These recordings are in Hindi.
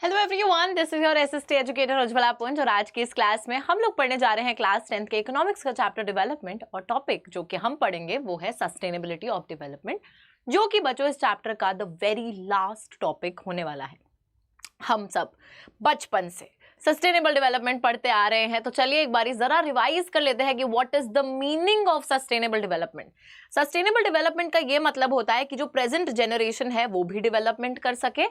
Hello everyone, this is your SST educator Ujjwala पुंज और आज की इस क्लास में हम लोग पढ़ने जा रहे हैं क्लास 10th के इकोनॉमिक्स का चैप्टर डेवलपमेंट और टॉपिक जो कि हम पढ़ेंगे वो है सस्टेनेबिलिटी ऑफ डेवलपमेंट, जो कि बच्चों इस चैप्टर का द वेरी लास्ट टॉपिक होने वाला है। हम सब बचपन से सस्टेनेबल डेवलपमेंट पढ़ते आ रहे हैं, तो चलिए एक बारी जरा रिवाइज कर लेते हैं कि what is the meaning of sustainable development. Sustainable development का ये मतलब होता है कि जो प्रेजेंट जनरेशन है वो भी डेवलपमेंट कर सके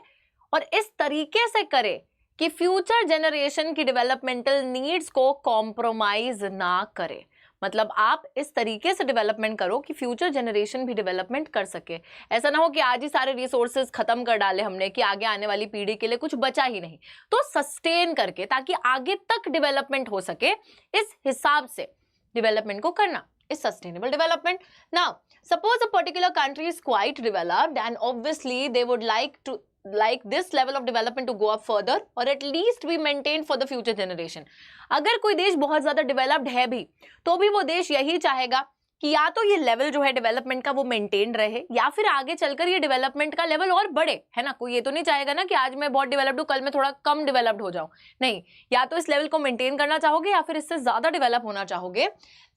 और इस तरीके से करे कि फ्यूचर जनरेशन की डेवलपमेंटल नीड्स को कॉम्प्रोमाइज ना करे। मतलब आप इस तरीके से डेवलपमेंट करो कि फ्यूचर जनरेशन भी डेवलपमेंट कर सके। ऐसा ना हो कि आज ही सारे रिसोर्सेज खत्म कर डाले हमने कि आगे आने वाली पीढ़ी के लिए कुछ बचा ही नहीं। तो सस्टेन करके ताकि आगे तक डेवलपमेंट हो सके, इस हिसाब से डेवलपमेंट को करना is sustainable development. Now, suppose a particular country is quite developed and obviously they would like this level of development to go up further or at least be maintained for the future generation. अगर कोई देश बहुत ज्यादा डेवलप्ड है भी तो भी वो देश यही चाहेगा कि या तो ये लेवल जो है डेवलपमेंट का वो मेंटेन रहे या फिर आगे चलकर ये डेवलपमेंट का लेवल और बढ़े, है ना। कोई ये तो नहीं चाहेगा ना कि आज मैं बहुत डेवलप्ड हूँ कल मैं थोड़ा कम डेवलप्ड हो जाऊं। नहीं, या तो इस लेवल को मेंटेन करना चाहोगे या फिर इससे ज्यादा डेवलप होना चाहोगे।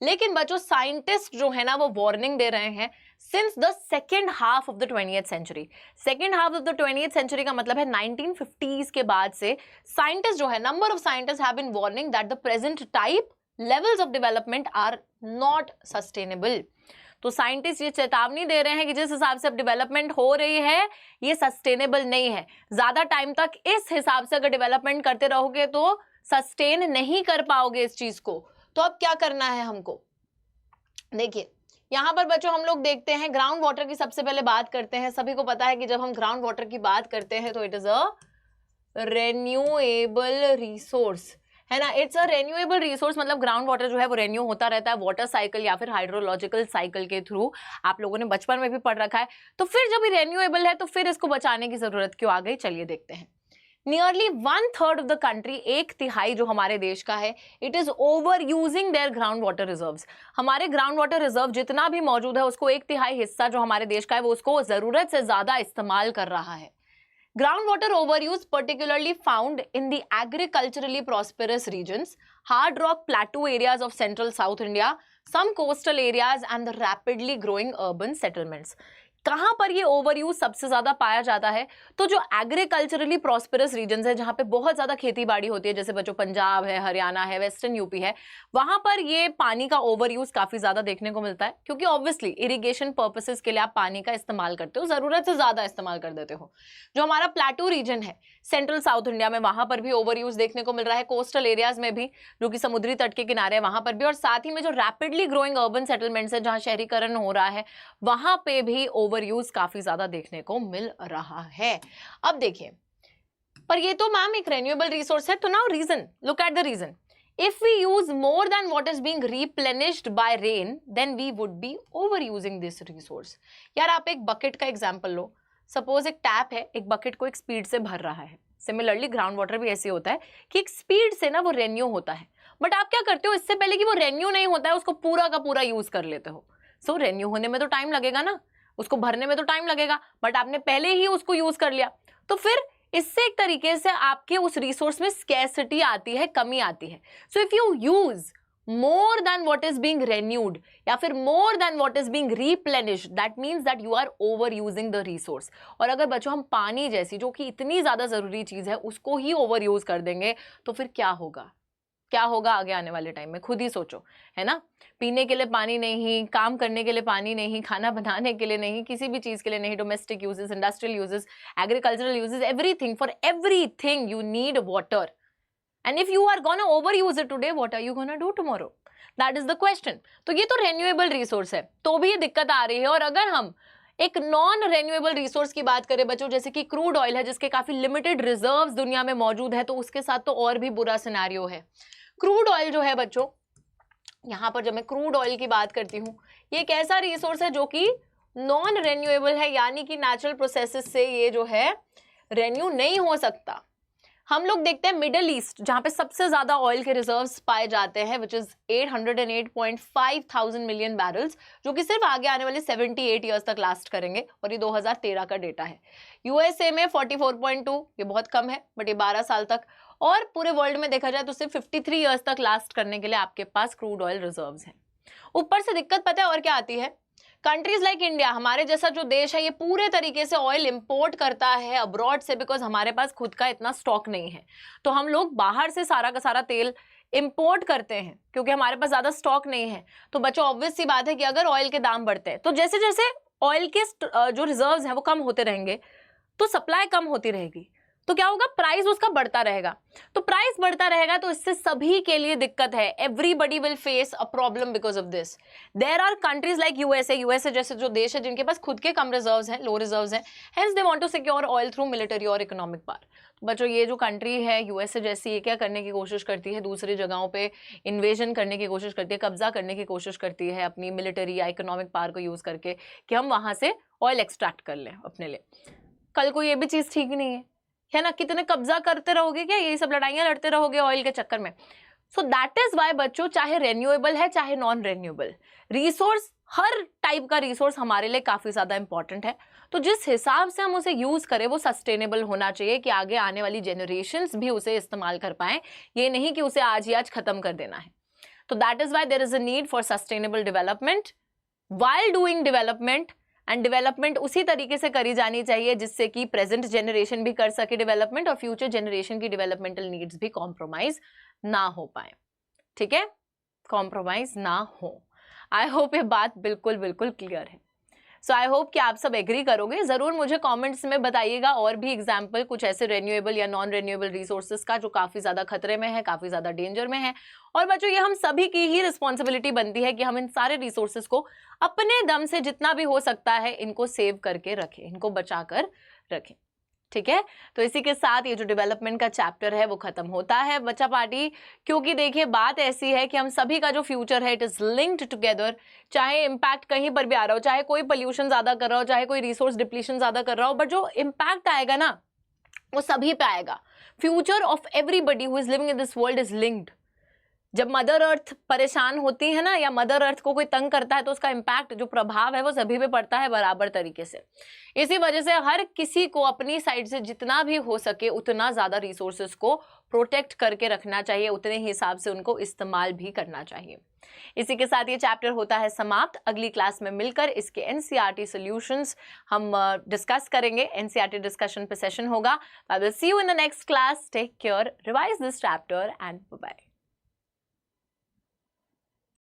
लेकिन बच्चों, साइंटिस्ट जो है ना वो वार्निंग दे रहे हैं since the second half of the 20th century. Second half of the 20th century का मतलब है 1950s के बाद से साइंटिस्ट जो है, number of scientist have been warning that the present type levels of development are not sustainable. तो साइंटिस्ट ये चेतावनी दे रहे हैं कि जिस हिसाब से अब डेवलपमेंट हो रही है ये सस्टेनेबल नहीं है। ज्यादा टाइम तक इस हिसाब से अगर डेवलपमेंट करते रहोगे तो सस्टेन नहीं कर पाओगे इस चीज को। तो अब क्या करना है हमको, देखिए यहाँ पर बच्चों हम लोग देखते हैं ग्राउंड वाटर की सबसे पहले बात करते हैं। सभी को पता है कि जब हम ग्राउंड वाटर की बात करते हैं तो it is a renewable resource, है ना। इट्स अ रेन्यूएबल रिसोर्स, मतलब ग्राउंड वाटर जो है वो रेन्यू होता रहता है वाटर साइकिल या फिर हाइड्रोलॉजिकल साइकिल के थ्रू। आप लोगों ने बचपन में भी पढ़ रखा है। तो फिर जब ये रेन्यूएबल है तो फिर इसको बचाने की जरूरत क्यों आ गई, चलिए देखते हैं। नियरली 1/3 ऑफ द कंट्री, 1/3 जो हमारे देश का है, it is over using their ground water reserves. हमारे ग्राउंड वाटर रिजर्व जितना भी मौजूद है उसको 1/3 हिस्सा जो हमारे देश का है वो उसको जरूरत से ज्यादा इस्तेमाल कर रहा है। Groundwater overuse particularly found in the agriculturally prosperous regions, hard rock plateau areas of central South India, some coastal areas and the rapidly growing urban settlements. कहां पर ये ओवर यूज सबसे ज्यादा पाया जाता है, तो जो एग्रीकल्चरली प्रॉस्पेरस रीजन्स है जहां पे बहुत ज्यादा खेती बाड़ी होती है, जैसे बच्चों पंजाब है, हरियाणा है, वेस्टर्न यूपी है, वहां पर ये पानी का ओवर यूज काफी ज्यादा देखने को मिलता है क्योंकि ऑब्वियसली इरिगेशन पर्पसेस के लिए आप पानी का इस्तेमाल करते हो, जरूरत से ज्यादा इस्तेमाल कर देते हो। जो हमारा प्लेटू रीजन है सेंट्रल साउथ इंडिया में, वहां पर भी ओवर यूज देखने को मिल रहा है। कोस्टल एरियाज में भी जो कि समुद्री तट के किनारे है वहां पर भी, और साथ ही में जो रैपिडली ग्रोइंग अर्बन सेटलमेंट्स है जहां शहरीकरण हो रहा है वहां पे भी ओवर यूज काफी ज्यादा देखने को मिल रहा है। अब देखिए, पर ये तो मैम एक रेन्यूएबल रिसोर्स है, तो now reason, look at the reason. If we use more than what is being replenished by rain, then we would be overusing this resource. यार आप एक बकेट का एग्जांपल लो। सपोज एक टैप है, एक बकेट को एक स्पीड से भर रहा है। सिमिलरली ग्राउंड वाटर भी ऐसे होता है कि एक स्पीड से ना वो रेन्यू होता है, बट आप क्या करते हो, इससे पहले कि वो रेन्यू नहीं होता है उसको पूरा का पूरा यूज कर लेते हो। सो रेन्यू होने में तो टाइम लगेगा ना, उसको भरने में तो टाइम लगेगा, बट आपने पहले ही उसको यूज कर लिया। तो फिर इससे एक तरीके से आपके उस रिसोर्स में स्कैर्सिटी आती है, कमी आती है। So if you use more than what is being renewed या फिर more than what is being replenished, that means that you are overusing the resource. और अगर बच्चों हम पानी जैसी जो कि इतनी ज्यादा जरूरी चीज है उसको ही ओवर यूज कर देंगे तो फिर क्या होगा, क्या होगा आगे आने वाले टाइम में, खुद ही सोचो, है ना। पीने के लिए पानी नहीं, काम करने के लिए पानी नहीं, खाना बनाने के लिए नहीं, किसी भी चीज के लिए नहीं, domestic uses, industrial uses, agricultural uses, everything, for everything you need water. And if you are gonna overuse it today, what are you gonna do tomorrow? That is the question. तो ये तो रेन्यूएबल रिसोर्स है, तो भी ये दिक्कत आ रही है। और अगर हम एक नॉन रेन्यूएबल रिसोर्स की बात करें बच्चों, जैसे कि क्रूड ऑयल है जिसके काफी लिमिटेड रिजर्व्स दुनिया में मौजूद है, तो उसके साथ तो और भी बुरा सिनेरियो है। क्रूड ऑयल जो है बच्चों, यहाँ पर जब मैं क्रूड ऑयल की बात करती हूँ, ये एक ऐसा रिसोर्स है जो कि नॉन रेन्यूएबल है, यानी कि नेचुरल प्रोसेसेस से ये जो है रेन्यू नहीं हो सकता। हम लोग देखते हैं मिडिल ईस्ट, जहां पे सबसे ज्यादा ऑयल के रिजर्व्स पाए जाते हैं, which is 808.5 thousand million barrels, जो कि सिर्फ आगे आने वाले 78 ईयर्स तक लास्ट करेंगे, और ये 2013 का डेटा है। यूएसए में 44.2, ये बहुत कम है बट ये 12 साल तक, और पूरे वर्ल्ड में देखा जाए तो सिर्फ 53 ईयर्स तक लास्ट करने के लिए आपके पास क्रूड ऑयल रिजर्व्स हैं। ऊपर से दिक्कत पता है और क्या आती है, कंट्रीज लाइक इंडिया, हमारे जैसा जो देश है, ये पूरे तरीके से ऑयल इंपोर्ट करता है अब्रॉड से, बिकॉज हमारे पास खुद का इतना स्टॉक नहीं है। तो हम लोग बाहर से सारा का सारा तेल इंपोर्ट करते हैं क्योंकि हमारे पास ज्यादा स्टॉक नहीं है। तो बच्चों ऑब्वियस सी बात है कि अगर ऑयल के दाम बढ़ते हैं तो जैसे जैसे ऑयल के जो रिजर्व्स हैं वो कम होते रहेंगे तो सप्लाई कम होती रहेगी, तो क्या होगा, प्राइस उसका बढ़ता रहेगा। तो प्राइस बढ़ता रहेगा तो इससे सभी के लिए दिक्कत है, everybody will face a problem because of this. There are countries like USA जैसे जो देश है जिनके पास खुद के कम रिजर्व्स हैं, लो रिजर्व्स हैं, hence they want to secure oil through military और इकोनॉमिक पावर। तो बच्चों ये जो कंट्री है यूएसए जैसी, ये क्या करने की कोशिश करती है, दूसरी जगहों पे इन्वेजन करने की कोशिश करती है, कब्जा करने की कोशिश करती है अपनी मिलिट्री या इकोनॉमिक पावर को यूज करके कि हम वहां से ऑयल एक्सट्रैक्ट कर लें अपने लिए। कल को ये भी चीज ठीक नहीं है ना, कितने कब्जा करते रहोगे क्या, यही सब लड़ाइयां लड़ते रहोगे ऑयल के चक्कर में। सो दैट इज वाई बच्चों, चाहे रेन्यूएबल है चाहे नॉन रेन्यूएबल रिसोर्स, हर टाइप का रिसोर्स हमारे लिए काफी ज्यादा इंपॉर्टेंट है। तो जिस हिसाब से हम उसे यूज करें वो सस्टेनेबल होना चाहिए कि आगे आने वाली जनरेशंस भी उसे इस्तेमाल कर पाएं, ये नहीं कि उसे आज ही आज खत्म कर देना है। तो that is why there is a need for sustainable development while doing development, and development उसी तरीके से करी जानी चाहिए जिससे कि प्रेजेंट जनरेशन भी कर सके डेवलपमेंट और फ्यूचर जनरेशन की डेवलपमेंटल नीड्स भी कॉम्प्रोमाइज ना हो पाए। ठीक है, कॉम्प्रोमाइज ना हो। आई होप ये बात बिल्कुल बिल्कुल क्लियर है। सो आई होप कि आप सब एग्री करोगे। जरूर मुझे कमेंट्स में बताइएगा और भी एग्जाम्पल कुछ ऐसे रेन्यूएबल या नॉन रेन्यूएबल रिसोर्सेज का जो काफी ज्यादा खतरे में है, काफी ज्यादा डेंजर में है। और बच्चों ये हम सभी की ही रिस्पॉन्सिबिलिटी बनती है कि हम इन सारे रिसोर्सेज को अपने दम से जितना भी हो सकता है इनको सेव करके रखें, इनको बचा कर रखें। ठीक है, तो इसी के साथ ये जो डेवलपमेंट का चैप्टर है वो खत्म होता है बच्चा पार्टी। क्योंकि देखिए बात ऐसी है कि हम सभी का जो फ्यूचर है इट इज लिंक्ड टुगेदर। चाहे इम्पैक्ट कहीं पर भी आ रहा हो, चाहे कोई पोल्यूशन ज्यादा कर रहा हो, चाहे कोई रिसोर्स डिप्लीशन ज्यादा कर रहा हो, बट जो इम्पैक्ट आएगा ना वो सभी पे आएगा। Future of everybody who is living in this world is linked. जब मदर अर्थ परेशान होती है ना, या मदर अर्थ को कोई तंग करता है, तो उसका इम्पैक्ट जो प्रभाव है वो सभी पे पड़ता है बराबर तरीके से। इसी वजह से हर किसी को अपनी साइड से जितना भी हो सके उतना ज्यादा रिसोर्सेज को प्रोटेक्ट करके रखना चाहिए, उतने ही हिसाब से उनको इस्तेमाल भी करना चाहिए। इसी के साथ ये चैप्टर होता है समाप्त। अगली क्लास में मिलकर इसके एनसीईआरटी सॉल्यूशंस हम डिस्कस करेंगे। एनसीईआरटी डिस्कशन पे सेशन होगा। I will see you in the next class. Take care, revise this chapter and bye bye.